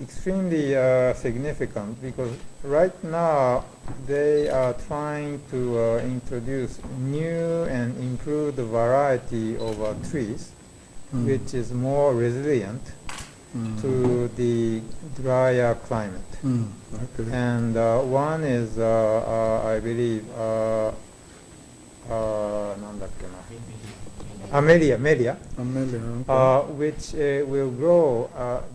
extremely significant because right now they are trying to introduce new and improved variety of trees, which is more resilient to the drier climate. Okay. And one is, I believe, なんだっけな。Amelia, which will grow.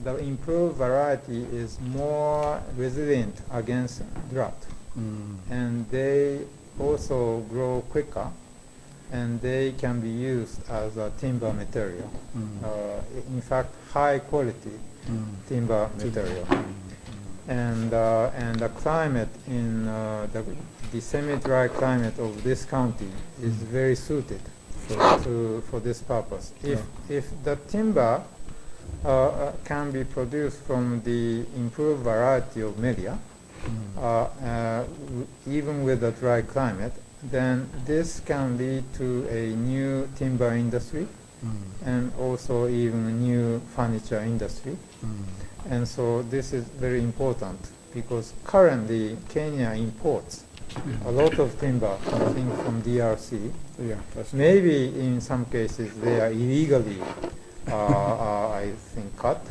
The improved variety is more resilient against drought, and they also grow quicker, and they can be used as a timber material. In fact, high quality timber material. And the climate in the semi-dry climate of this county is very suited for this purpose. If the timber can be produced from the improved variety of melia, even with a dry climate, then this can lead to a new timber industry and also even a new furniture industry. And so this is very important because currently Kenya imports a lot of timber, I think, from DRC. Maybe in some cases they are illegally, I think, cut.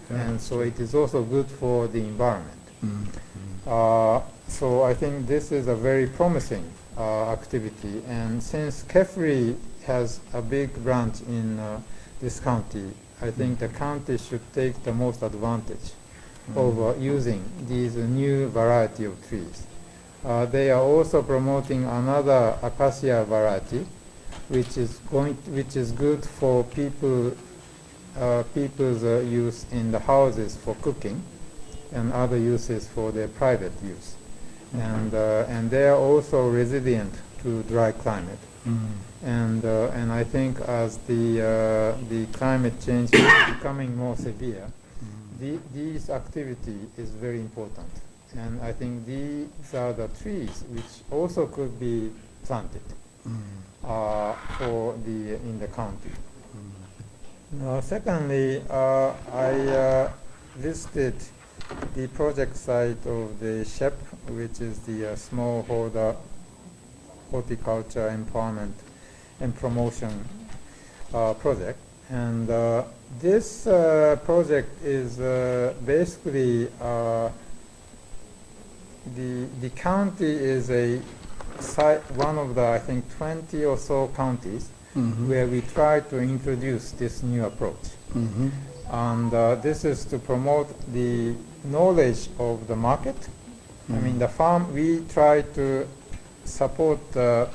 And so it is also good for the environment. So I think this is a very promising activity. And since KEFRI has a big branch in this county, I think the county should take the most advantage of using these new variety of trees. They are also promoting another acacia variety, which is good for people's use in the houses for cooking, and other uses for their private use. And they are also resilient to dry climate. And I think as the climate change is becoming more severe, these activity is very important. And I think these are the trees which also could be planted in the county. Secondly, I visited the project site of the SHEP, which is the smallholder horticulture empowerment and promotion project. And this project is basically the county is one of the, I think, 20 or so counties where we try to introduce this new approach. And this is to promote the knowledge of the market. I mean, we try to support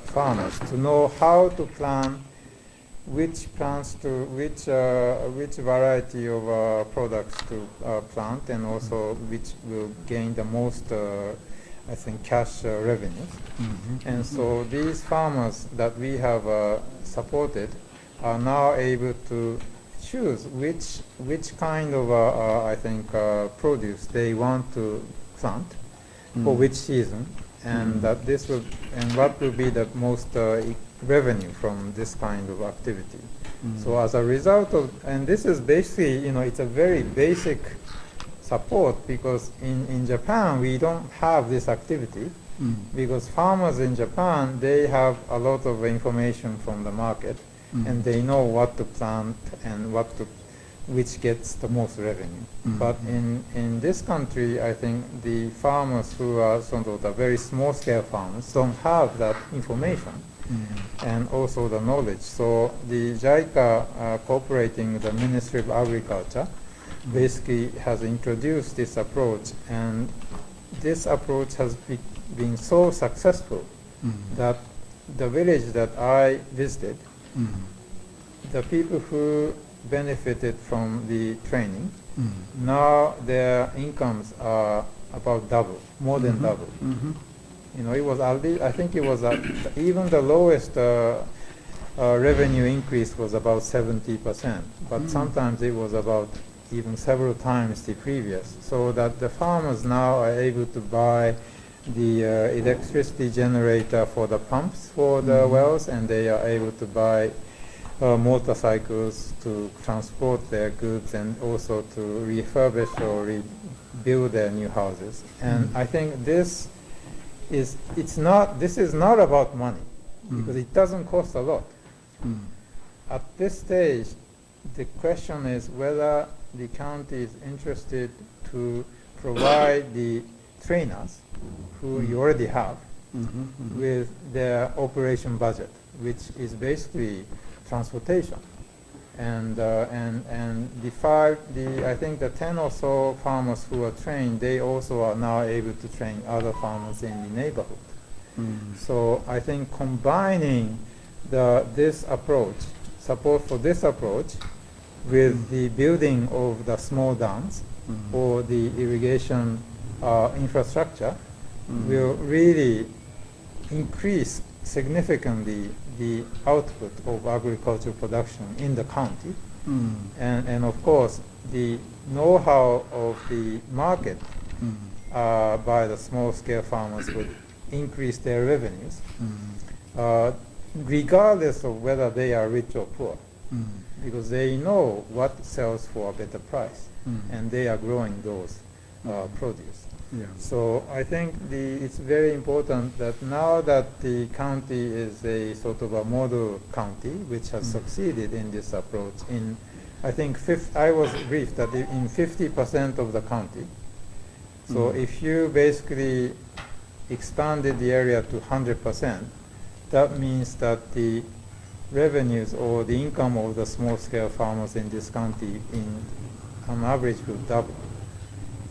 farmers to know how to plant which variety of products to plant, and also which will gain the most, I think, cash revenues. And so these farmers that we have supported are now able to choose which kind of, I think, produce they want to plant for which season, and what will be the most revenue from this kind of activity. So as a result of, and this is basically, it's a very basic support, because in Japan we don't have this activity, because farmers in Japan, they have a lot of information from the market, and they know what to plant and which gets the most revenue. But in this country, I think the farmers who are sort of the very small scale farmers don't have that information and also the knowledge. So the JICA cooperating with the Ministry of Agriculture basically has introduced this approach, and this approach has been so successful that the village that I visited, the people who benefited from the training, now their incomes are about double, more than double. It was, I think it was even the lowest revenue increase was about 70%, but sometimes it was about even several times the previous, so that the farmers now are able to buy the electricity generator for the pumps for the wells, and they are able to buy motorcycles to transport their goods and also to refurbish or rebuild their new houses. And I think this is not about money, because it doesn't cost a lot. At this stage, the question is whether the county is interested to provide the trainers who you already have with their operation budget, which is basically transportation. And I think the 10 or so farmers who are trained, they also are now able to train other farmers in the neighborhood. So I think combining this approach, support for this approach, with the building of the small dams or the irrigation infrastructure will really increase significantly the output of agricultural production in the county. And of course, the know-how of the market by the small-scale farmers would increase their revenues, regardless of whether they are rich or poor, because they know what sells for a better price, and they are growing those produce. So I think it's very important that now that the county is a sort of a model county which has succeeded in this approach, I think I was briefed that in 50% of the county. So if you basically expanded the area to 100%, that means that the revenues or the income of the small-scale farmers in this county on average will double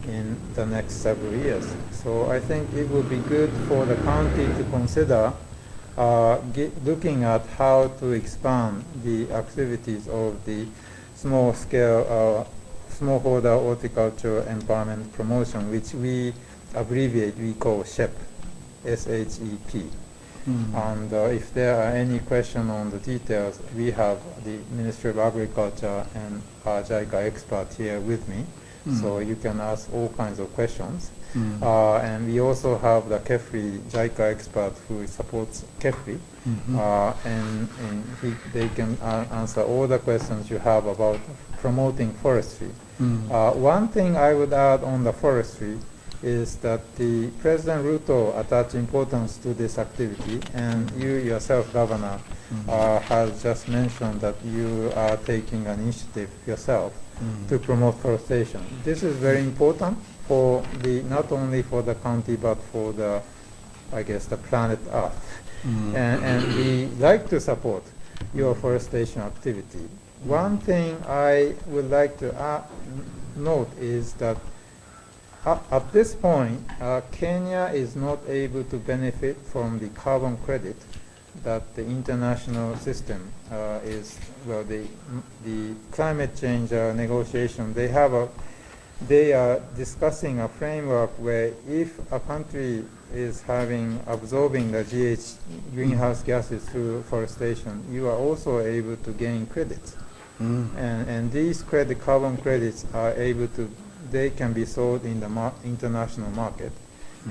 in the next several years. So I think it would be good for the county to consider looking at how to expand the activities of the small-scale smallholder horticulture empowerment promotion, which we call SHEP, S-H-E-P. And if there are any questions on the details, we have the Ministry of Agriculture and our JICA expert here with me, so you can ask all kinds of questions. And we also have the KEFRI JICA expert who supports KEFRI, and they can answer all the questions you have about promoting forestry. One thing I would add on the forestry is that the President Ruto attached importance to this activity, and you yourself, Governor, has just mentioned that you are taking an initiative yourself to promote forestation. This is very important for not only for the county but for the planet Earth. And we like to support your forestation activity. One thing I would like to note is that at this point, Kenya is not able to benefit from the carbon credit that the international system the climate change negotiation. They are discussing a framework where if a country is absorbing the greenhouse gases through forestation, you are also able to gain credits. And these carbon credits they can be sold in the international market.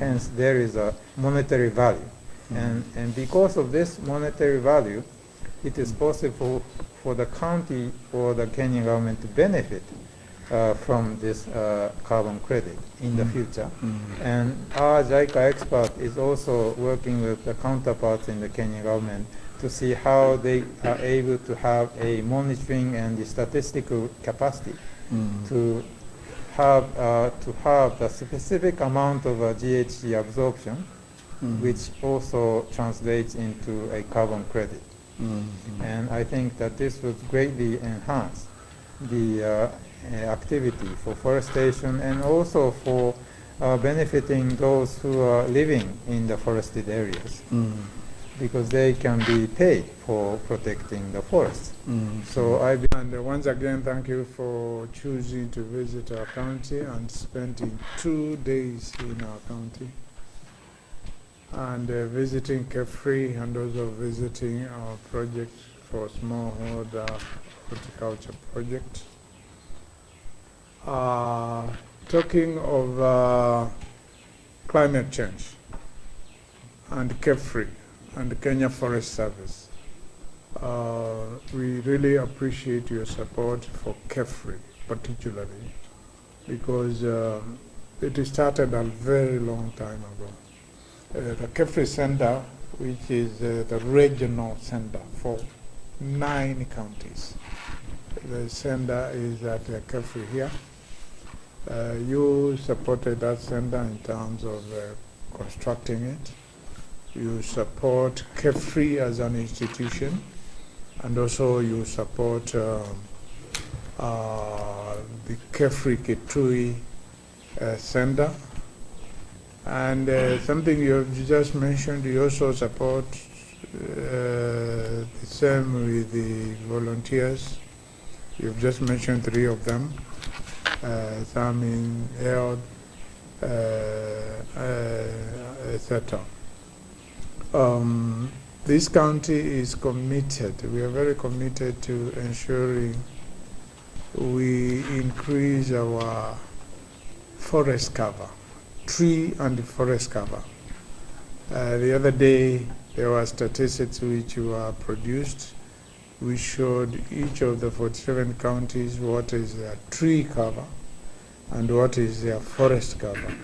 Hence, there is a monetary value. And because of this monetary value, it is possible for the county or the Kenyan government to benefit from this carbon credit in the future. And our JICA expert is also working with the counterparts in the Kenyan government to see how they are able to have a monitoring and the statistical capacity to have the specific amount of GHG absorption, which also translates into a carbon credit. And I think that this would greatly enhance the activity for forestation and also for benefiting those who are living in the forested areas, because they can be paid for protecting the forests. And once again, thank you for choosing to visit our county and spending 2 days in our county and visiting KEFRI and also visiting our project for smallholder horticulture project. Talking of climate change and KEFRI and the Kenya Forest Service, We really appreciate your support for KEFRI particularly, because it started a very long time ago. The KEFRI Center, which is the regional center for 9 counties. The center is at KEFRI here. You supported that center in terms of constructing it. You support KEFRI as an institution, and also you support the KEFRI Kitui Center. And something you have just mentioned, you also support the same with the volunteers. You've just mentioned 3 of them, some in health, etc. This county is committed, we are very committed to ensuring we increase our forest cover, tree and forest cover. The other day there were statistics which were produced. We showed each of the 47 counties what is their tree cover and what is their forest cover.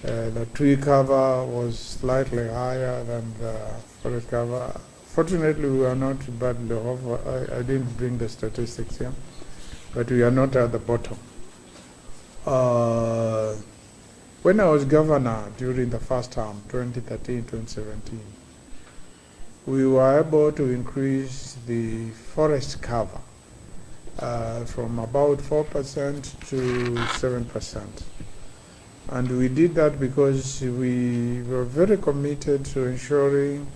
The tree cover was slightly higher than the forest cover. Fortunately, we are not badly off. I didn't bring the statistics here, but we are not at the bottom. When I was governor during the first term, 2013-2017, we were able to increase the forest cover from about 4% to 7%. And we did that because we were very committed to ensuring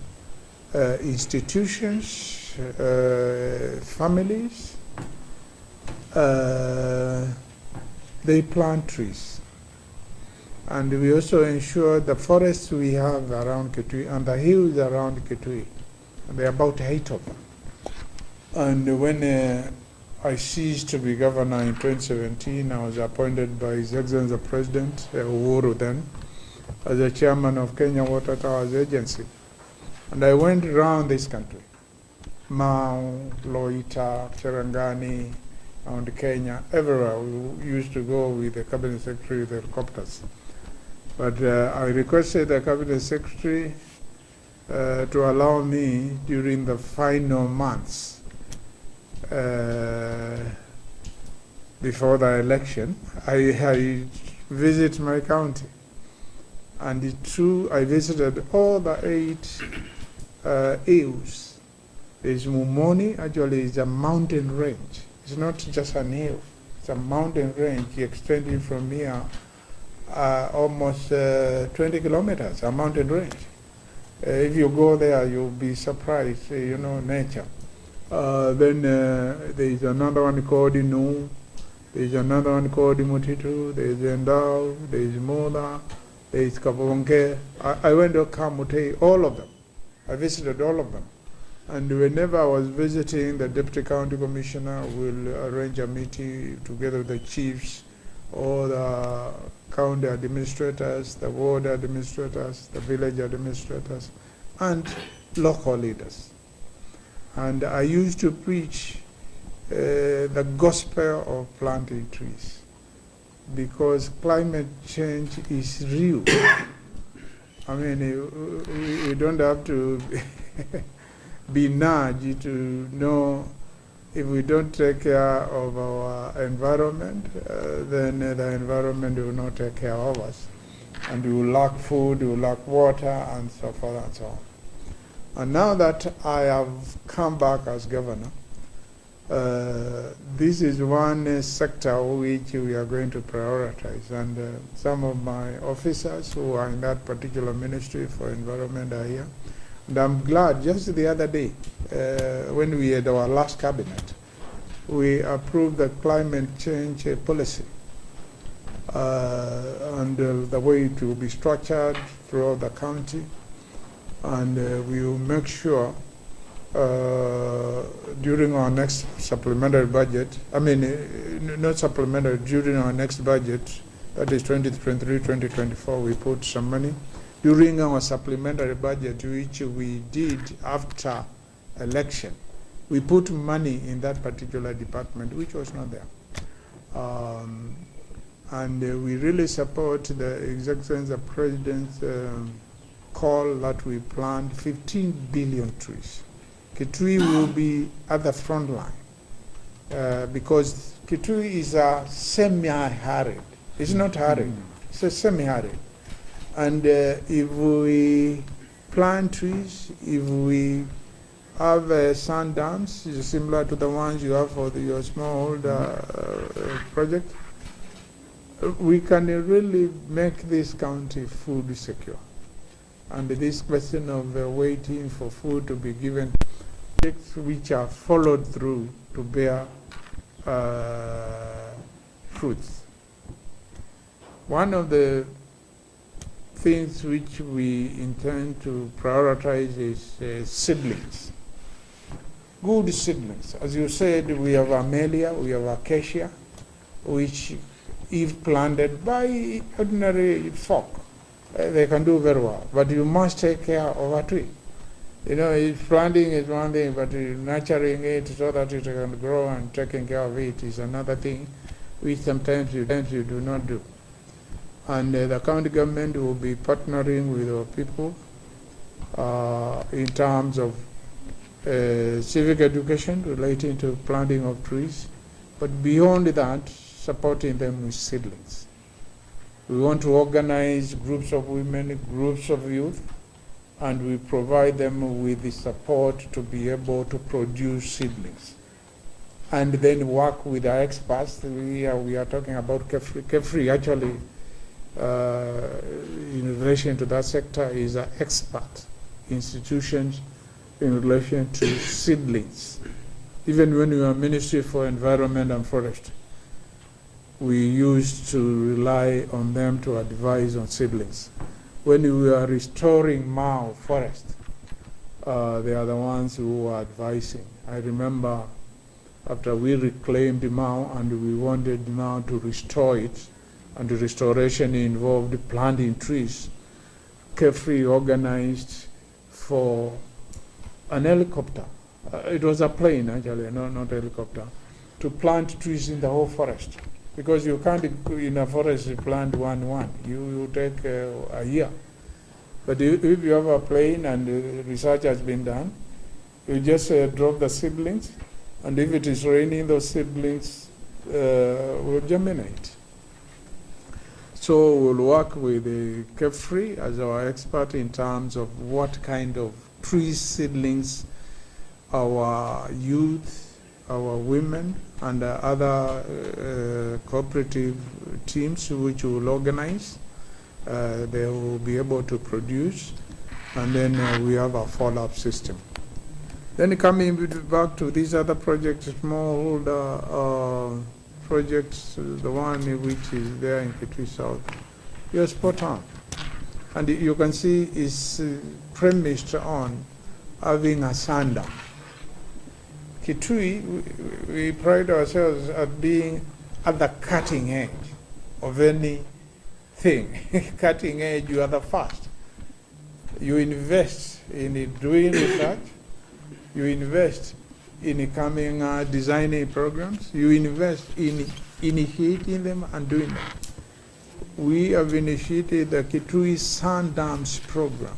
institutions, families, they plant trees. And we also ensure the forests we have around Kitui and the hills around Kitui, and there are about 8 of them. And when I ceased to be governor in 2017, I was appointed by His Excellency the President, Uhuru then, as the chairman of Kenya Water Towers Agency. And I went around this country, Mau, Loita, Cherangani, around Kenya, everywhere. We used to go with the cabinet secretary with helicopters. But I requested the cabinet secretary to allow me during the final months before the election, I visit my county. And it's true, I visited all the 8 hills. There's Mumoni, actually it's a mountain range. It's not just an hill, it's a mountain range extending from here almost 20 kilometers, a mountain range. If you go there, you'll be surprised, you know, nature. Then there is another one called Inu, there is another one called Mutitu, there is Endau, there is Moda, there is Kabonke. I went to Kamute, all of them. I visited all of them. And whenever I was visiting, the Deputy County Commissioner will arrange a meeting together with the chiefs, all the county administrators, the ward administrators, the village administrators, and local leaders. And I used to preach the gospel of planting trees, because climate change is real. I mean, we don't have to be nudged to know if we don't take care of our environment, then the environment will not take care of us. And we will lack food, we will lack water, and so forth and so on. And now that I have come back as governor, this is one sector which we are going to prioritize. And some of my officers who are in that particular ministry for environment are here. And I'm glad, just the other day, when we had our last cabinet, we approved the climate change policy and the way it will be structured throughout the county. And we will make sure during our next supplementary budget, not supplementary, during our next budget, that is 2023-2024, we put some money. During our supplementary budget, which we did after election, we put money in that particular department, which was not there. And we really support the Excellency the President's call that we plant 15 billion trees. Kitui will be at the front line because Kitui is a semi-arid. It's not arid, it's a semi-arid. And if we plant trees, if we have sand dams similar to the ones you have for your smallholder project, we can really make this county food secure. And this question of waiting for food to be given, which are followed through to bear fruits. One of the things which we intend to prioritize is seedlings. Good seedlings. As you said, we have Amelia, we have acacia, which if planted by ordinary folk, they can do very well. But you must take care of a tree. You know, planting is one thing, but nurturing it so that it can grow and taking care of it is another thing, which sometimes you do not do. And the county government will be partnering with our people in terms of civic education relating to planting of trees, but beyond that, supporting them with seedlings. We want to organize groups of women, groups of youth, and we provide them with the support to be able to produce seedlings. And then work with our experts. We are talking about KEFRI. KEFRI actually, in relation to that sector, is an expert institution in relation to seedlings. Even when we are Ministry for Environment and Forest, we used to rely on them to advise on seedlings. When we are restoring Mao forest, they are the ones who are advising. I remember after we reclaimed Mao and we wanted now to restore it, and the restoration involved planting trees, KEFRI organized for an helicopter. It was a plane actually, not a helicopter, to plant trees in the whole forest. Because you can't, in a forest, plant one. You take a year. But if you have a plane and research has been done, you just drop the seedlings, and if it is raining, those seedlings will germinate. So we'll work with the KEFRI as our expert in terms of what kind of tree seedlings our youth, our women, and other cooperative teams which will organize. They will be able to produce, and then we have a follow-up system. Then coming back to these other projects, small projects, the one which is there in Kitui South, you're spot on. And you can see it's premised on having a sand dam. Kitui, we pride ourselves at being at the cutting edge of anything. Cutting edge, you are the first. You invest in doing research, you invest in coming designing programs, you invest in initiating them and doing them. We have initiated the Kitui Sand Dams program.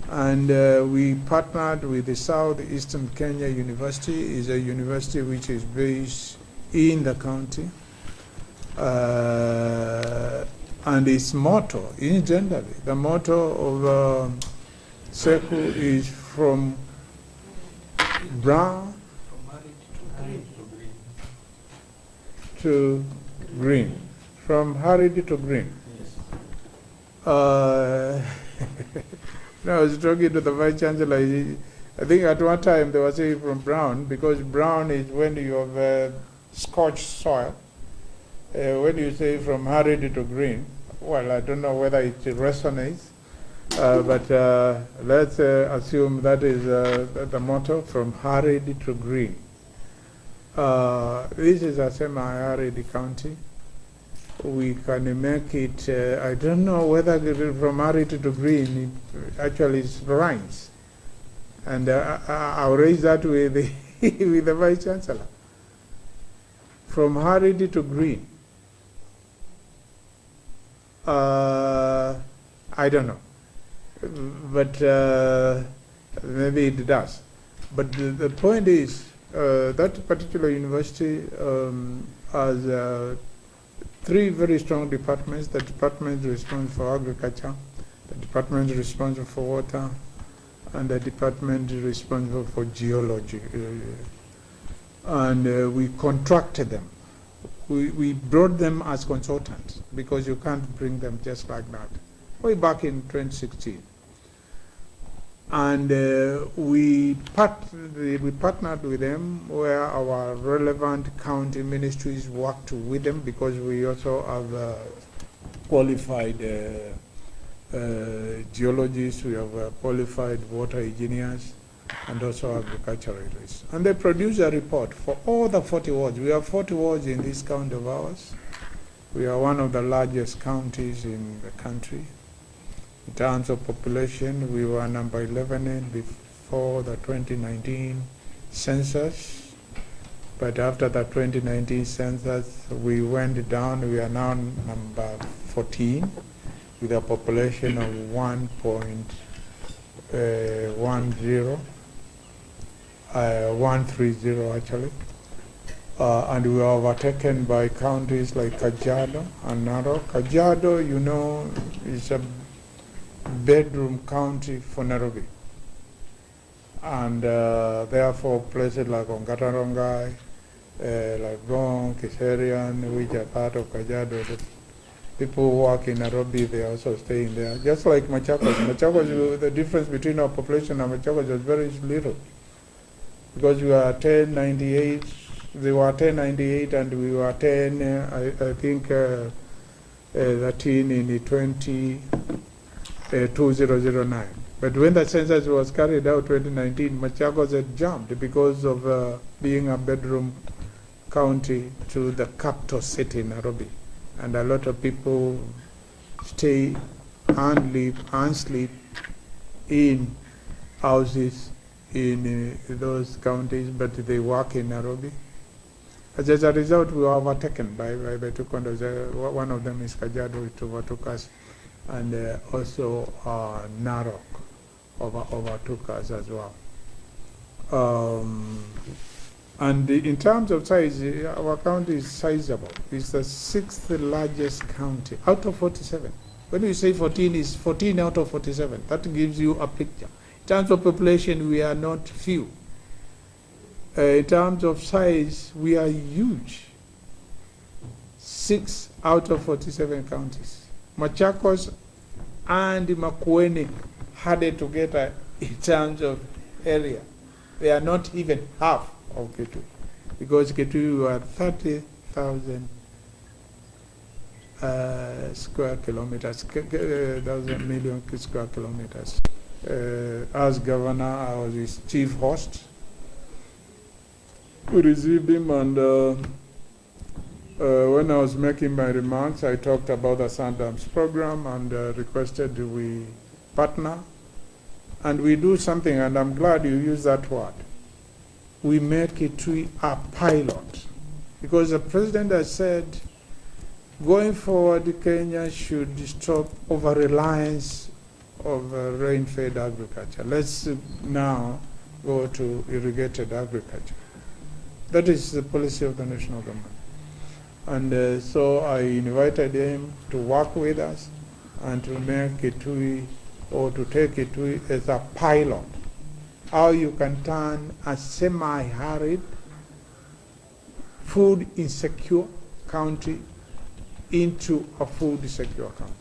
And we partnered with the Southeastern Kenya University. Is a university which is based in the county. And its motto, incidentally, the motto of SECU is from brown to green. From arid to green. I was talking to the Vice Chancellor. I think at one time they were saying from brown, because brown is when you have scorched soil. When you say from arid to green, well, I don't know whether it resonates, but let's assume that is the motto, from arid to green. This is a semi-arid county. We can make it, I don't know whether from arid to green, it actually rhymes. And I'll raise that with the, with the Vice Chancellor. From Haridi to Green, I don't know, but maybe it does. But the point is, that particular university has 3 very strong departments. The department responsible for agriculture, the department responsible for water, and the department responsible for geology. And we contracted them. We brought them as consultants because you can't bring them just like that. Way back in 2016. And we partnered with them where our relevant county ministries worked with them because we also have qualified geologists, we have qualified water engineers, and also agriculturalists. And they produce a report for all the 40 wards. We have 40 wards in this county of ours. We are one of the largest counties in the country. In terms of population, we were number 11 before the 2019 census. But after the 2019 census, we went down. We are now number 14 with a population of 130 actually. And we were overtaken by counties like Kajiado and Narok. Kajiado, you know, is a bedroom county for Nairobi. And therefore places like Ongatarongai, like Gong, Kiserian, which are part of Kajiado, people who work in Nairobi, they are also staying there. Just like Machakos. Machakos, the difference between our population and Machakos was very little. Because we were 1098, they were 1098 and we were 10, I think 13 in the 2009. But when the census was carried out 2019, Machakos had jumped because of being a bedroom county to the capital city, Nairobi. And a lot of people stay and live and sleep in houses in those counties, but they work in Nairobi. As a result, we were overtaken by two counties. One of them is Kajiado, which overtook us, and also Narok overtook us as well. And in terms of size, our county is sizable. It's the 6th largest county out of 47. When we say 14, it's 14 out of 47. That gives you a picture. In terms of population, we are not few. In terms of size, we are huge. 6 out of 47 counties. Machakos and Makueni had it together in terms of area. They are not even half of Kitui, because Kitui were 30,000 square kilometers, 1,000 million square kilometers. As governor, I was his chief host. We received him, and when I was making my remarks, I talked about the Sundance program and requested we partner. And we do something, and I'm glad you used that word. We make Kitui a pilot. Because the president has said, going forward, Kenya should stop over-reliance of rain-fed agriculture. Let's now go to irrigated agriculture. That is the policy of the national government. And so I invited him to work with us and to make Kitui, or to take Kitui as a pilot. How you can turn a semi-arid, food insecure county into a food secure county.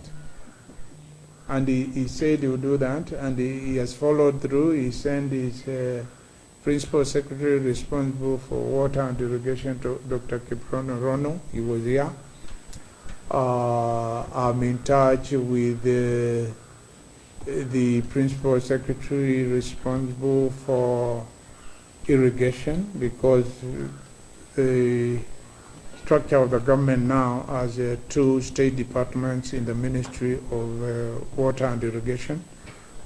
And he said he would do that, and he has followed through. He sent his principal secretary responsible for water and irrigation to Dr. Kiprono Rono. He was here. I'm in touch with the principal secretary responsible for irrigation, because the structure of the government now has 2 state departments in the Ministry of Water and Irrigation.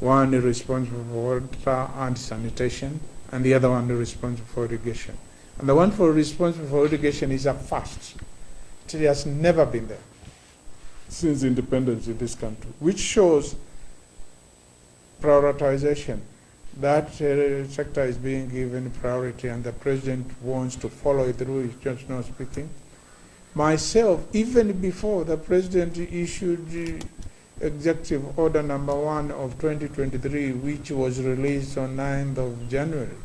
one responsible for water and sanitation, and the other one responsible for irrigation. And the one responsible for irrigation is a first. It has never been there since independence in this country, which shows prioritization. That sector is being given priority, and the president wants to follow it through. He's just not speaking. Myself, even before the president issued Executive Order number 1 of 2023, which was released on 9th of January,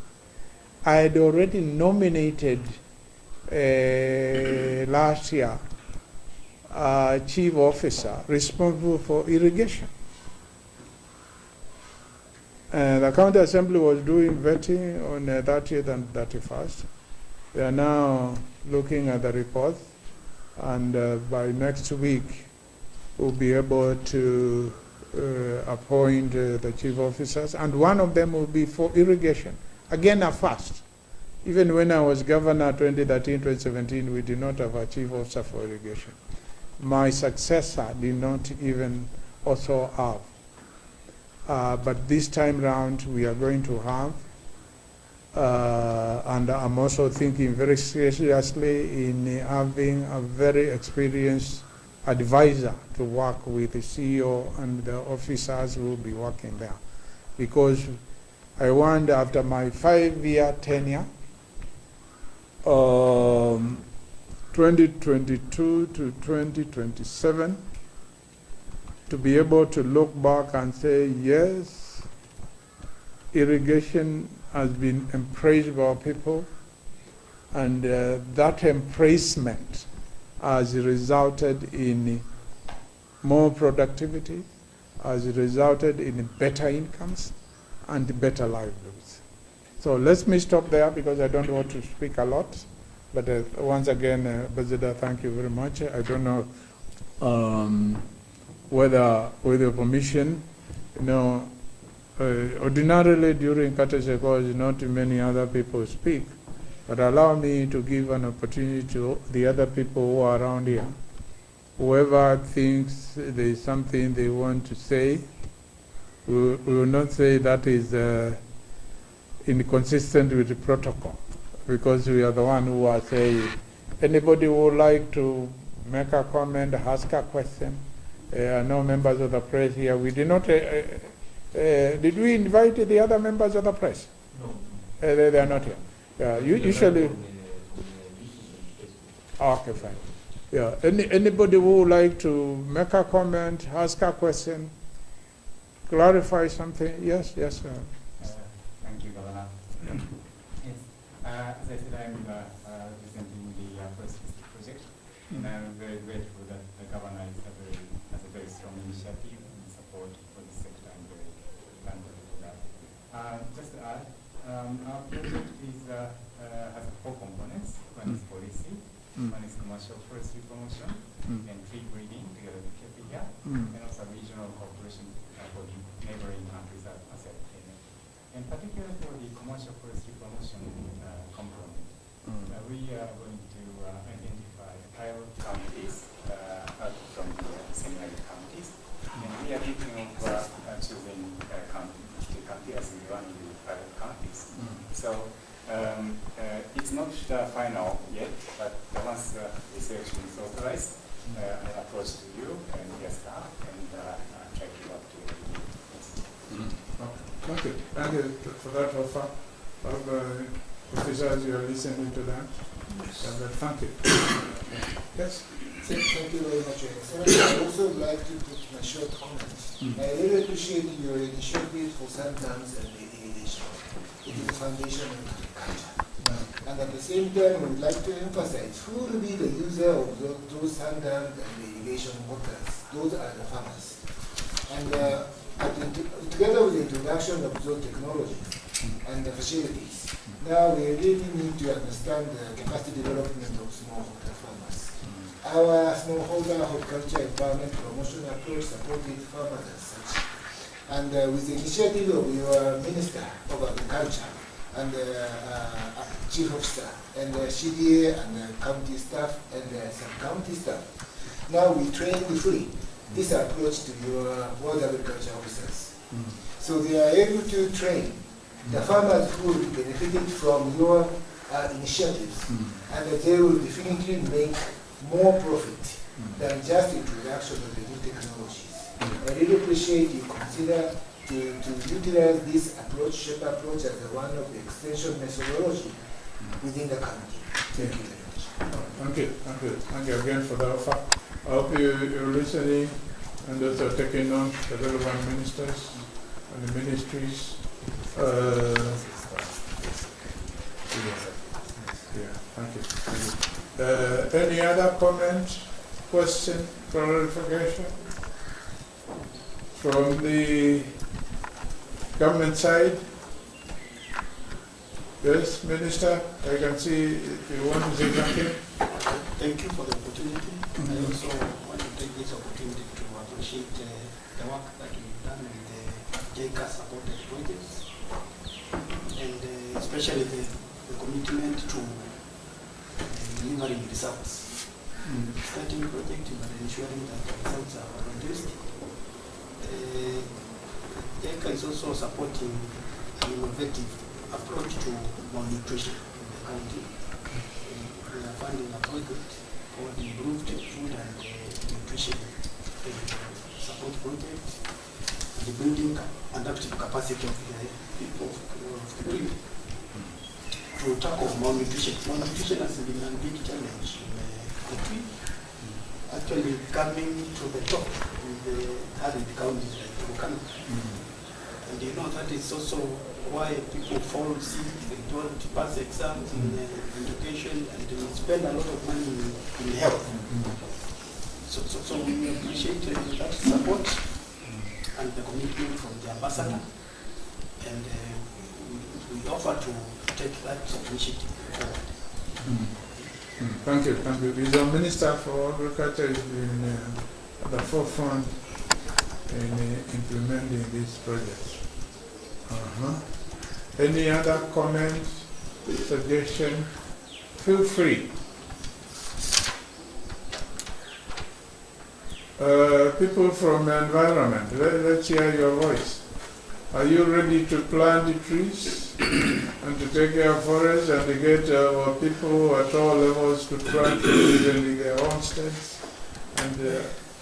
I had already nominated last year a chief officer responsible for irrigation. And the county assembly was doing vetting on 30th and 31st. They are now looking at the reports, and by next week we'll be able to appoint the chief officers, and one of them will be for irrigation. Again, a first. Even when I was governor 2013, 2017, we did not have a chief officer for irrigation. My successor did not even also have. But this time round, we are going to have, and I'm also thinking very seriously in having a very experienced advisor to work with the CEO and the officers who will be working there. Because I want, after my 5-year tenure, 2022 to 2027, to be able to look back and say, yes, irrigation has been embraced by our people, and that embracement has resulted in more productivity, has resulted in better incomes and better livelihoods. So let me stop there because I don't want to speak a lot. But once again, Ambassador, thank you very much. I don't know whether, with your permission, ordinarily during courtesy calls, not many other people speak, but allow me to give an opportunity to the other people who are around here. Whoever thinks there is something they want to say, we will not say that is inconsistent with the protocol, because we are the one who are saying, anybody who would like to make a comment, ask a question. No members of the press here. We did not, did we invite the other members of the press? No. They are not here. Yeah, usually. Okay, fine. Yeah, anybody who would like to make a comment, ask a question, clarify something? Yes, yes. Thank you, Governor. Yes. As I said, I'm representing the Forest project, and I'm very grateful that the Governor has a very strong initiative and support for the sector. I'm very thankful for that. Just to add, our project has 4 components. One is policy, one is commercial forestry promotion, and tree breeding together with Kitui, and also regional cooperation for the neighboring countries that are set. And particularly for the commercial forestry promotion component, we are going to identify pilot counties from the semi-arid counties, and we are thinking of choosing county as one of the pilot counties. So it's not final yet, but once the selection is authorized, I approach to you and your staff and try to work together. Okay, thank you for that offer. Officers, you are listening to that. Thank you. Yes? Thank you very much. I also would like to put my short comments. I really appreciate your initiative for sandbanks and irrigation. It is a foundation of agriculture. And at the same time, we would like to emphasize who will be the user of those sandbanks and irrigation waters. Those are the farmers. And together with the introduction of those technologies and the facilities, now we really need to understand the capacity development of smallholder farmers. Our smallholder horticulture environment promotion approach supported farmers as such. And with the initiative of your Minister of Agriculture and Chief Officer and CDA and county staff and sub-county staff, now we train fully this approach to your world agriculture officers. So they are able to train the farmers who will be benefited from your initiatives, and that they will definitely make more profit than just introduction of the new technologies. I really appreciate you consider to utilize this approach, shape approach, as one of the extension methodology within the country. Thank you very much. Thank you again for the offer. I hope you're listening and also taking on the relevant ministers and the ministries. Thank you. Any other comment, question, clarification from the government side? Yes, Minister, I can see you want to say something. Thank you for the opportunity. I also want to take this opportunity to appreciate the work that we've done with the JICA supported projects, and especially the commitment to delivering results. Starting project but ensuring that the results are produced. JICA is also supporting an innovative approach to malnutrition in the county. We are funding a project called the Improved Food and Nutrition Support Project, the building adaptive capacity of the people of Kitui to tackle malnutrition. Malnutrition has been a big challenge in Kitui, actually coming to the top in the arid counties like Okanawa. And you know that is also why people fall sick, they don't pass exams in education, and they spend a lot of money in health. So we appreciate that support and the commitment from the ambassador, and we offer to take that initiative forward. Thank you. The Minister for Agriculture has been at the forefront in implementing these projects. Any other comments, suggestions? Feel free. People from the environment, let's hear your voice. Are you ready to plant the trees and to take care of forests and to get our people at all levels to plant trees in their own states? And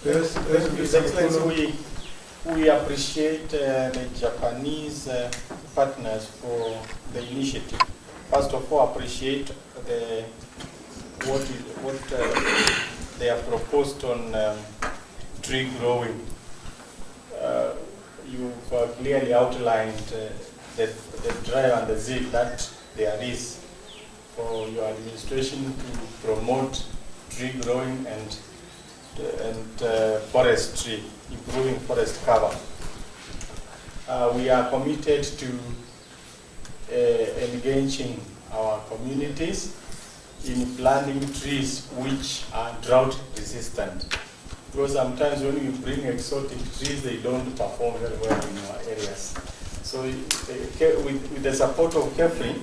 yes, His Excellency, we appreciate the Japanese partners for the initiative. First of all, appreciate what they have proposed on tree growing. You've clearly outlined the drive and the zeal that there is for your administration to promote tree growing and forestry, improving forest cover. We are committed to engaging our communities in planting trees which are drought resistant. Because sometimes when you bring exotic trees, they don't perform very well in our areas. So with the support of KEFRI,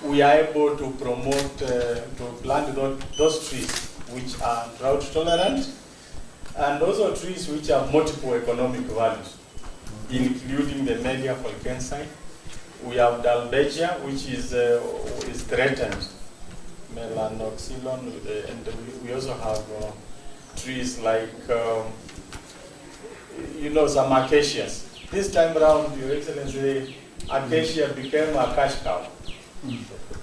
we are able to promote, to plant those trees which are drought tolerant, and also trees which have multiple economic values, including the Media falcensii. We have Dalbergia, which is threatened, melanoxylon, and we also have trees like, some acacias. This time around, Your Excellency, acacia became a cash cow.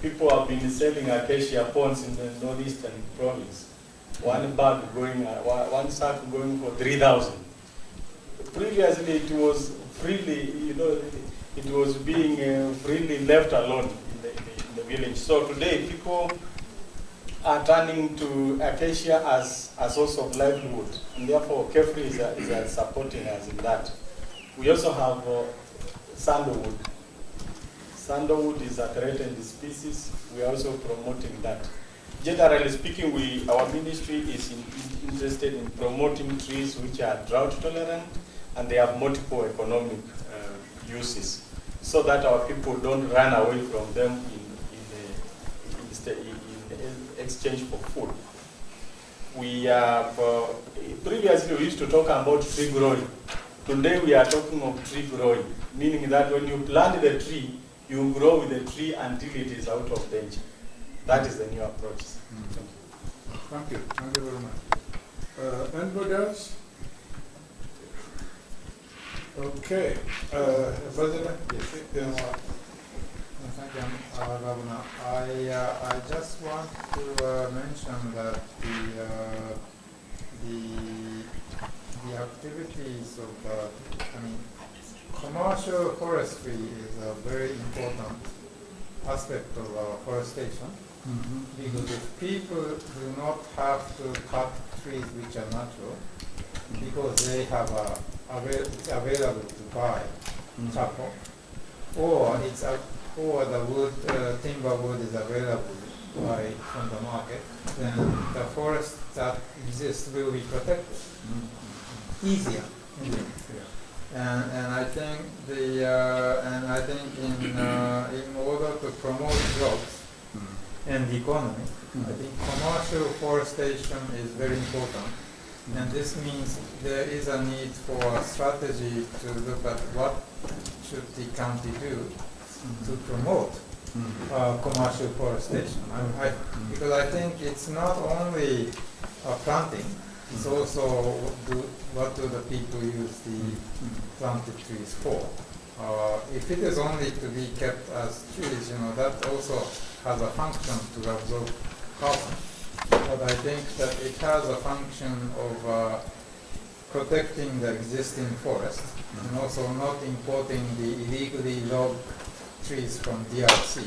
People have been selling acacia ponds in the northeastern province. One bag going, one sack going for 3,000. Previously, it was freely, it was being freely left alone in the village. So today, people are turning to acacia as a source of livelihood, and therefore KEFRI is supporting us in that. We also have sandalwood. Sandalwood is a threatened species. We are also promoting that. Generally speaking, our ministry is interested in promoting trees which are drought tolerant and they have multiple economic uses, so that our people don't run away from them in exchange for food. We have previously we used to talk about tree growing, Today we are talking of tree growing, meaning that when you plant the tree, you grow with the tree until it is out of danger. That is the new approach. Thank you. Thank you very much. Anybody else? Okay. President? Yes. Thank you, Governor. I just want to mention that the activities of commercial forestry is a very important aspect of forestation. Because if people do not have to cut trees which are natural, because they have it's available to buy charcoal, or the wood, timber wood is available from the market, then the forest that exists will be protected easier. And I think in order to promote jobs and the economy, I think commercial forestation is very important. And this means there is a need for a strategy to look at what should the county do to promote commercial forestation. Because I think it's not only planting, it's also what do the people use the planted trees for. If it is only to be kept as trees, that also has a function to absorb carbon. But I think that it has a function of protecting the existing forest and also not importing the illegally logged trees from DRC.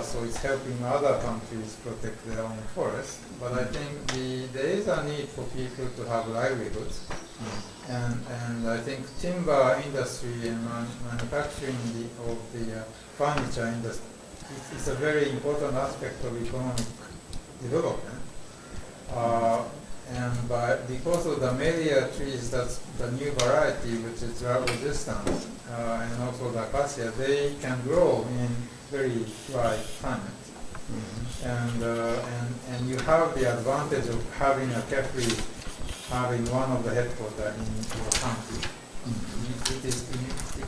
So it's helping other countries protect their own forests. But I think there is a need for people to have livelihoods. And I think timber industry and manufacturing of the furniture industry is a very important aspect of economic development. Because of the melia trees, that's the new variety which is drought resistant, and also the acacia, they can grow in very dry climates. And you have the advantage of having a Kefri, having one of the headquarters in your county.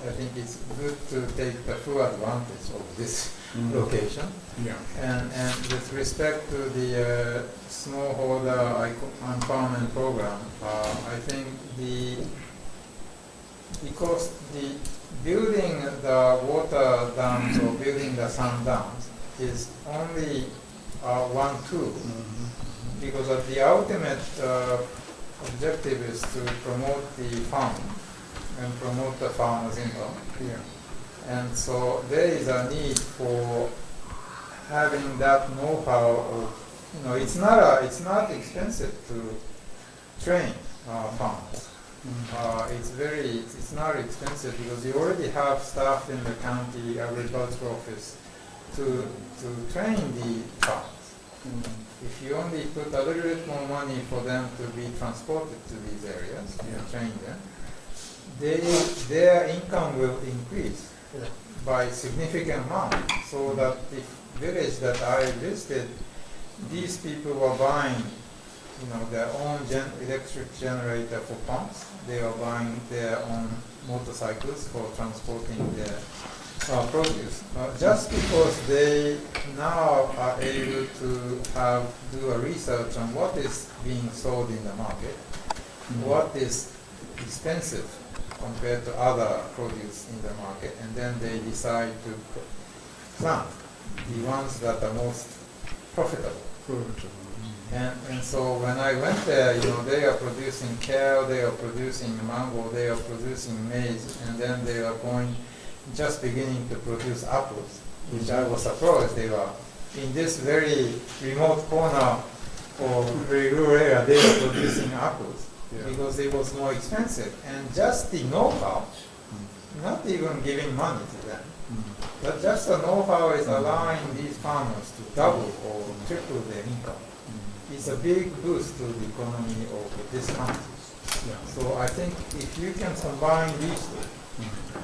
I think it's good to take the full advantage of this location. And with respect to the smallholder empowerment program, I think because the building the water dams or building the sand dams is only one tool. Because of the ultimate objective is to promote the farming and promote the farmers' income. And so there is a need for having that know-how of, it's not expensive to train farmers. It's not expensive because you already have staff in the county agriculture office to train the farmers. If you only put a little bit more money for them to be transported to these areas and train them, their income will increase by significant amount. So that the village that I visited, these people were buying, their own electric generator for pumps. They are buying their own motorcycles for transporting their produce. Just because they now are able to do a research on what is being sold in the market, what is expensive compared to other produce in the market, and then they decide to plant the ones that are most profitable. And so when I went there, they are producing kale, they are producing mango, they are producing maize, and then they are just beginning to produce apples, which I was surprised they were. In this very remote corner or very rural area, they were producing apples because it was more expensive. And just the know-how, not even giving money to them, but just the know-how is allowing these farmers to double or triple their income. It's a big boost to the economy of this country. So I think if you can combine these two,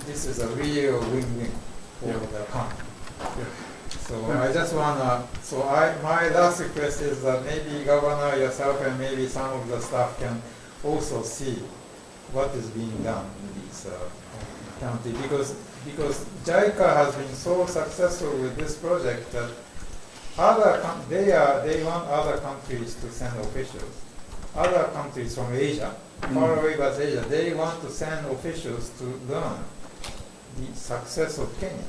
this is a real win-win for the country. So I just wanna. My last request is that maybe Governor yourself and maybe some of the staff can also see what is being done in this county, because JICA has been so successful with this project that they want other countries to send officials. Other countries from Asia, far away but Asia, they want to send officials to learn the success of Kenya.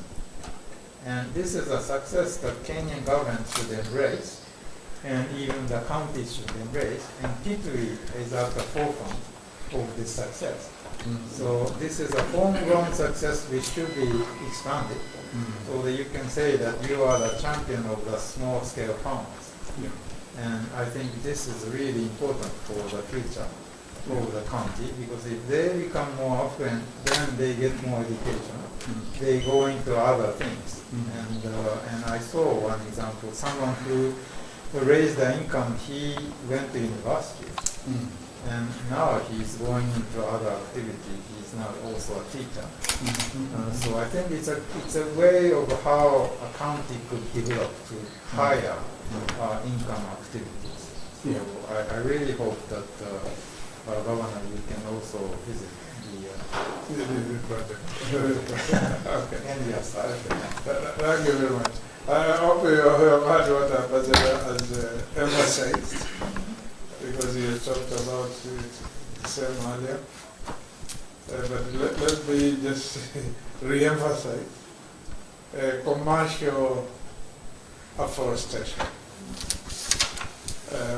And this is a success that Kenyan government should embrace, and even the counties should embrace. And Kitui is at the forefront of this success. So this is a homegrown success which should be expanded, so that you can say that you are the champion of the small-scale farmers. Yeah. And I think this is really important for the future of the county, because if they become more affluent, then they get more education. They go into other things. And I saw one example, someone who raised the income, he went to university. And now he's going into other activity. He's now also a teacher. So I think it's a way of how a county could develop to higher income activities. So I really hope that Governor, you can also visit the project. Okay. And yes, Thank you very much. I hope you have heard what Ambassador has emphasized, because he has talked about the same earlier. But let me just re-emphasize commercial afforestation,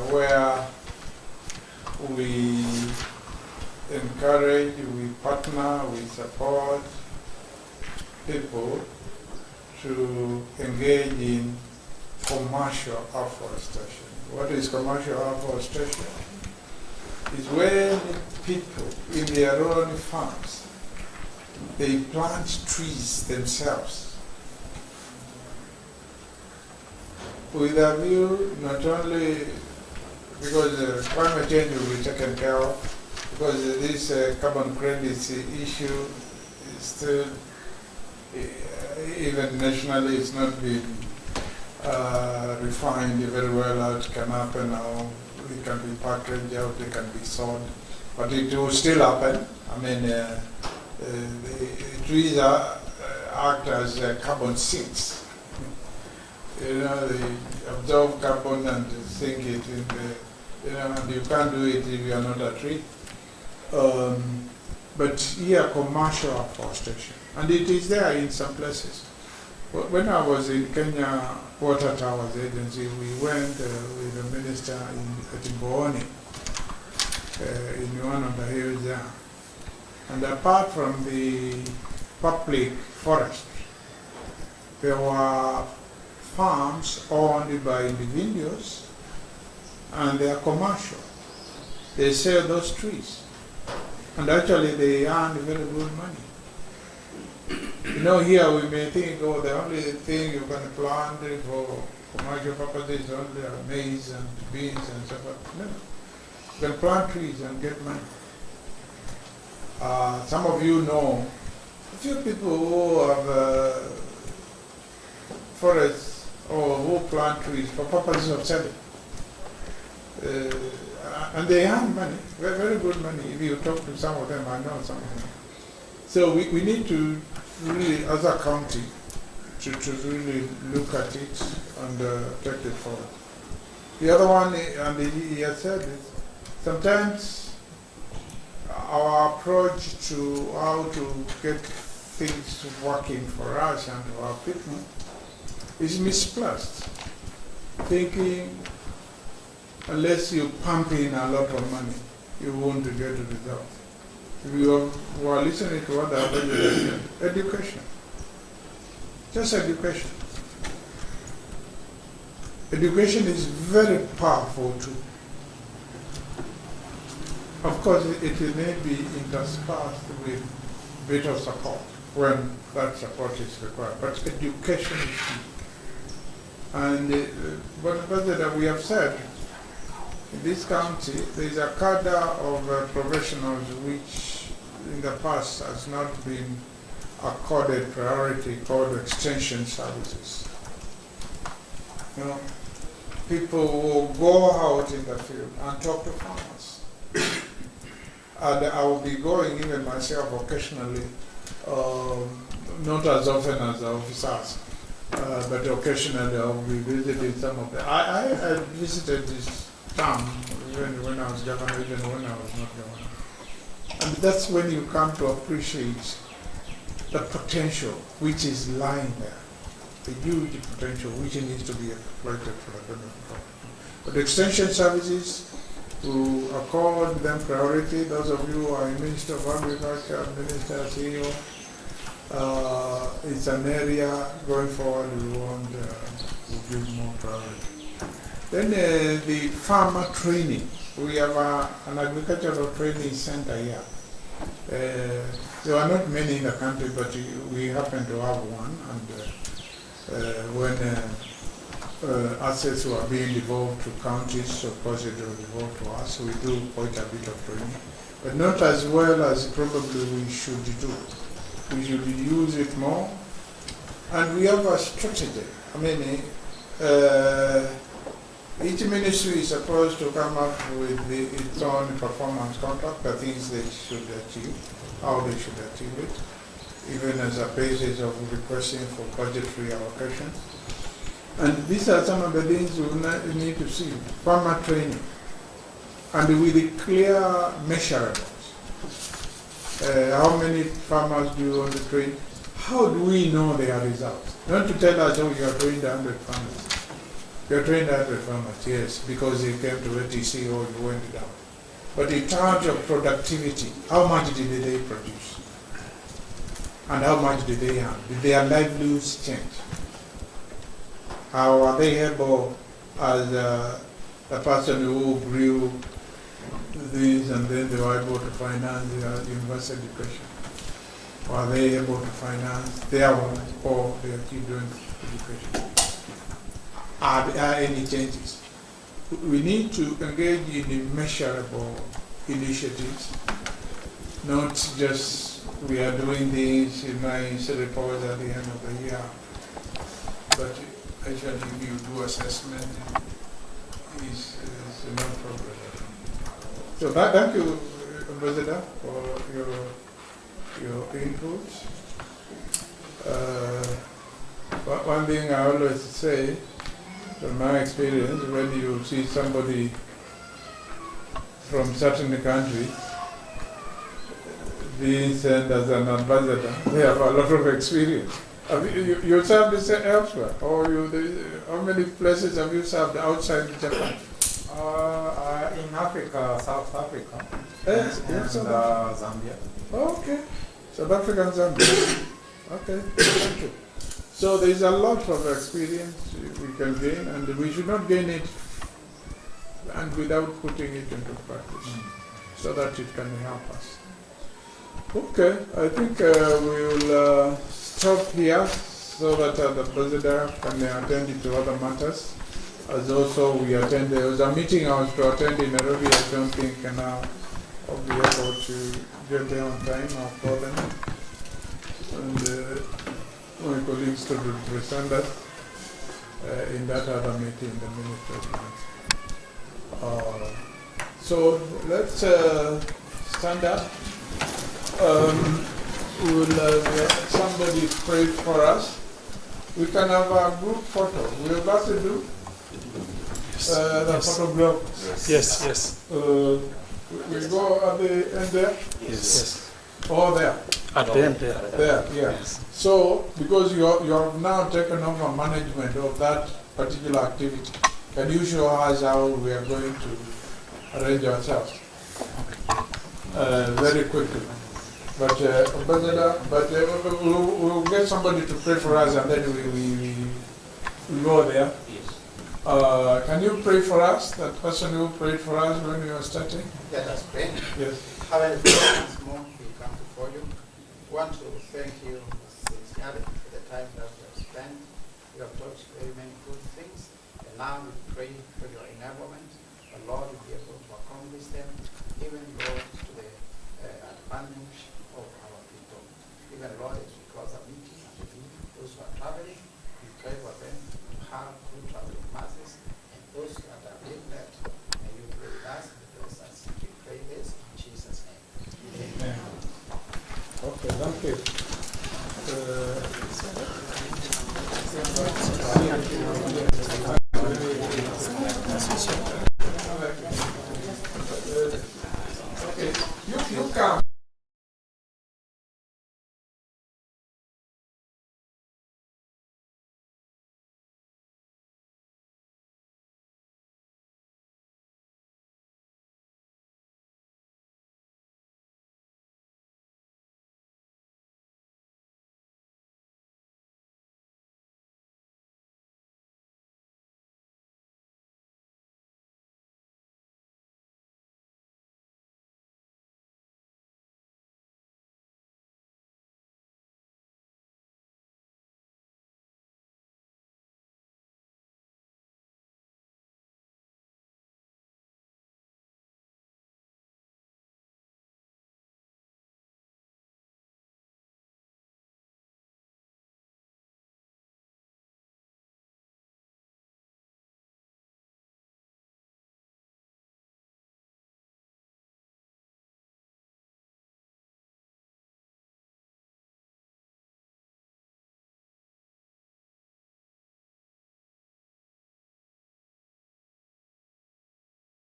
where we encourage, we partner, we support people to engage in commercial afforestation. What is commercial afforestation? Is when people in their own farms, they plant trees themselves with a view not only because climate change will be taken care of, because this carbon credits issue is still, even nationally, it's not been refined very well how it can happen now. It can be packaged out, it can be sold, but it will still happen. I mean, the trees act as carbon sinks. You know, they absorb carbon and sink it in the, and you can't do it if you are not a tree. But here, commercial afforestation, and it is there in some places. When I was in Kenya Water Towers Agency, we went with the minister at Mboni, in one of the hills there. And apart from the public forest, there were farms owned by individuals, and they are commercial. They sell those trees, and actually they earn very good money. You know, here we may think, oh, the only thing you can plant for commercial purposes is only maize and beans and so forth. No, you can plant trees and get money. Some of you know a few people who have forests or who plant trees for purposes of selling. And they earn money, very, very good money. If you talk to some of them, I know some of them. So we need to really, as a county, to really look at it and take it forward. The other one, and he has said this, sometimes our approach to how to get things working for us and for our people is misplaced. Thinking unless you pump in a lot of money, you won't get a result. If you were listening to what the other said, education. Just education. Education is very powerful too. Of course, it may be interspersed with bit of support when that support is required, but education is key. And what we have said, in this county, there is a cadre of professionals which in the past has not been accorded priority, called extension services. You know, people will go out in the field and talk to farmers. and I will be going even myself occasionally, not as often as the officers, but occasionally I will be visiting some of them. I visited this town even when I was governor, even when I was not governor. And that's when you come to appreciate the potential which is lying there, the huge potential which needs to be exploited for the benefit of people. But extension services, to accord them priority, those of you who are in Minister of Agriculture, Minister, CEO, it's an area going forward we want to give more priority. Then the farmer training. We have an agricultural training center here. There are not many in the country, but we happen to have one. And when assets were being devolved to counties, of course it was devolved to us. We do quite a bit of training, but not as well as probably we should do. We should use it more. And we have a strategy. I mean, each ministry is supposed to come up with its own performance contract, the things they should achieve, how they should achieve it, even as a basis of requesting for budgetary allocations. And these are some of the things we need to see. Farmer training, and with the clear measurables. How many farmers do you want to train? How do we know their results? Not to tell us, oh, you are trained 100 farmers. You are trained 100 farmers, yes, because they came to ATC or you went down. But in terms of productivity, how much did they produce? And how much did they earn? Did their livelihoods change? How are they able, as a person who grew these and then they were able to finance their university education? Are they able to finance their own or their children's education? Are there any changes? We need to engage in measurable initiatives, not just we are doing this in nice reports at the end of the year, but actually you do assessment is no problem. So thank you, Ambassador, for your input. One thing I always say, from my experience, when you see somebody from certain country being sent as an ambassador, they have a lot of experience. You served elsewhere, or how many places have you served outside Japan? In Africa, South Africa, Yes, and Zambia. Okay, South Africa and Zambia. Okay, thank you. So there is a lot of experience we can gain, and we should not gain it and without putting it into practice, so that it can help us. Okay, I think we will stop here so that the President can attend to other matters. As also we attend, there was a meeting I was to attend in Nairobi. I don't think I'll be able to get there on time. I'll call them. And my colleagues to represent us in that other meeting, the Ministry of Finance. So let's stand up. Will somebody pray for us? We can have a group photo. We're about to do the photograph. Yes, yes. We go at the end there? Yes. Oh, there. At the end there. There, yeah. Yes. So, because you have now taken over management of that particular activity, can you show us how we are going to arrange ourselves? Very quickly. But we'll get somebody to pray for us, and then we go there. Yes. Can you pray for us? That person who prayed for us when we were starting? Let us pray. Yes. Heavenly Father, once more we come before you. We want to thank you sincerely for the time that we have spent. You have taught very many good things, and now we pray for your enablement. The Lord will be able to accomplish them, even Lord, to the advantage of our people. Even Lord, as we close our meeting and we leave those who are traveling, we pray for them to have good traveling masses, and those that are being left, may you pray with us and bless us. We pray this in Jesus' name. you come